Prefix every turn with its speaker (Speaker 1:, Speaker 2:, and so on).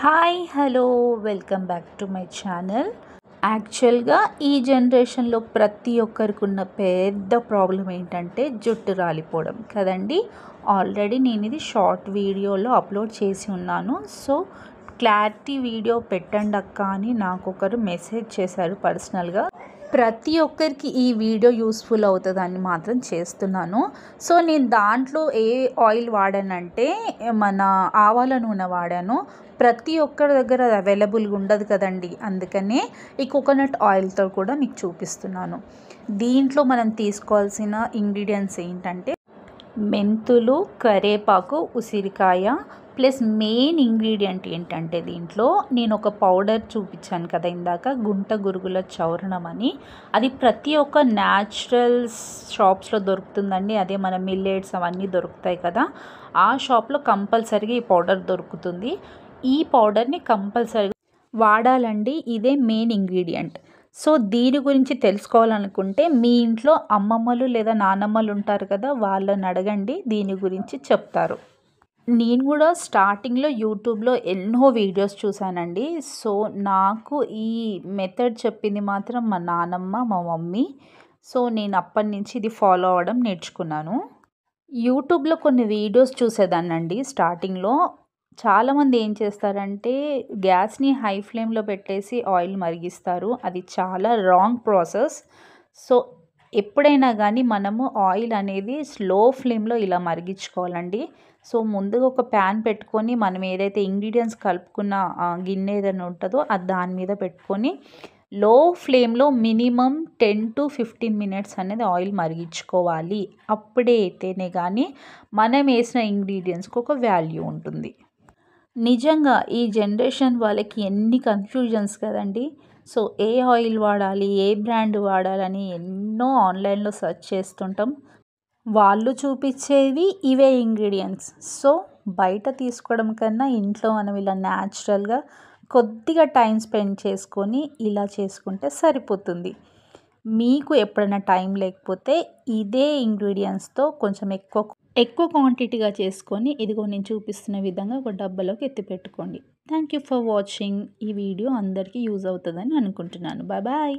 Speaker 1: Hi hello welcome back to my channel. యాక్చువల్గా ఈ జనరేషన్లో ప్రతి ఒక్కరికి ఉన్న పెద్ద ప్రాబ్లం ఏంటంటే జుట్టు రాలిపోవడం కదండి. ఆల్రెడీ నేను ఇది షార్ట్ వీడియోలో అప్లోడ్ చేసి ఉన్నాను. సో క్లారిటీ వీడియో పెట్టండి అక్క అని నాకు ఒకరు మెసేజ్ చేశారు పర్సనల్గా. ప్రతి ఒక్కరికి ఈ వీడియో యూస్ఫుల్ అవుతుందని మాత్రం చేస్తున్నాను. సో నేను దాంట్లో ఏ ఆయిల్ వాడానంటే మన ఆవాల నూనె వాడాను. ప్రతి ఒక్కరి దగ్గర అది అవైలబుల్గా ఉండదు కదండి, అందుకనే ఈ కోకోనట్ ఆయిల్తో కూడా మీకు చూపిస్తున్నాను. దీంట్లో మనం తీసుకోవాల్సిన ఇంగ్రీడియంట్స్ ఏంటంటే మెంతులు, కరివేపాకు, ఉసిరికాయ, ప్లస్ మెయిన్ ఇంగ్రీడియంట్ ఏంటంటే దీంట్లో నేను ఒక పౌడర్ చూపించాను కదా ఇందాక, గుంట గురుగుల చౌరణం అని. అది ప్రతి ఒక్క న్యాచురల్ షాప్స్లో దొరుకుతుందండి. అదే మన మిల్లెట్స్ అవన్నీ దొరుకుతాయి కదా, ఆ షాప్లో కంపల్సరీగా ఈ పౌడర్ దొరుకుతుంది. ఈ పౌడర్ని కంపల్సరీగా వాడాలండి, ఇదే మెయిన్ ఇంగ్రీడియంట్. సో దీని గురించి తెలుసుకోవాలనుకుంటే మీ ఇంట్లో అమ్మమ్మలు లేదా నానమ్మలు ఉంటారు కదా, వాళ్ళని అడగండి, దీని గురించి చెప్తారు. నేను కూడా స్టార్టింగ్లో యూట్యూబ్లో ఎన్నో వీడియోస్ చూశానండి. సో నాకు ఈ మెథడ్ చెప్పింది మాత్రం మా నానమ్మ, మా మమ్మీ. సో నేను అప్పటి నుంచి ఇది ఫాలో అవ్వడం నేర్చుకున్నాను. యూట్యూబ్లో కొన్ని వీడియోస్ చూసేదాన్నండి స్టార్టింగ్లో. చాలామంది ఏం చేస్తారంటే గ్యాస్ని హై ఫ్లేమ్లో పెట్టేసి ఆయిల్ మరిగిస్తారు. అది చాలా రాంగ్ ప్రాసెస్. సో ఎప్పుడైనా కానీ మనము ఆయిల్ అనేది స్లో ఫ్లేమ్లో ఇలా మరిగించుకోవాలండి. సో ముందుగా ఒక ప్యాన్ పెట్టుకొని మనం ఏదైతే ఇంగ్రీడియంట్స్ కలుపుకున్న గిన్నె ఏదైనా ఉంటుందో అది దాని మీద పెట్టుకొని లో ఫ్లేమ్లో మినిమం 10 to 15 minutes అనేది ఆయిల్ మరిగించుకోవాలి. అప్పుడే అయితేనే కానీ మనం వేసిన ఇంగ్రీడియంట్స్కి ఒక వాల్యూ ఉంటుంది. నిజంగా ఈ జనరేషన్ వాళ్ళకి ఎన్ని కన్ఫ్యూజన్స్ కదండి. సో ఏ ఆయిల్ వాడాలి, ఏ బ్రాండ్ వాడాలని ఎన్నో ఆన్లైన్లో సెర్చ్ చేస్తుంటాం. వాళ్ళు చూపించేవి ఇవే ఇంగ్రీడియంట్స్. సో బయట తీసుకోవడం కన్నా ఇంట్లో మనం ఇలా న్యాచురల్గా కొద్దిగా టైం స్పెండ్ చేసుకొని ఇలా చేసుకుంటే సరిపోతుంది. మీకు ఎప్పుడైనా టైం లేకపోతే ఇదే ఇంగ్రీడియంట్స్తో కొంచెం ఎక్కువ క్వాంటిటీగా చేసుకొని ఇదిగో నేను చూపిస్తున్న విధంగా ఒక డబ్బాలోకి ఎత్తి పెట్టుకోండి. Thank you for watching. ఈ వీడియో అందరికీ యూజ్ అవుతుందని అనుకుంటున్నాను. Bye bye.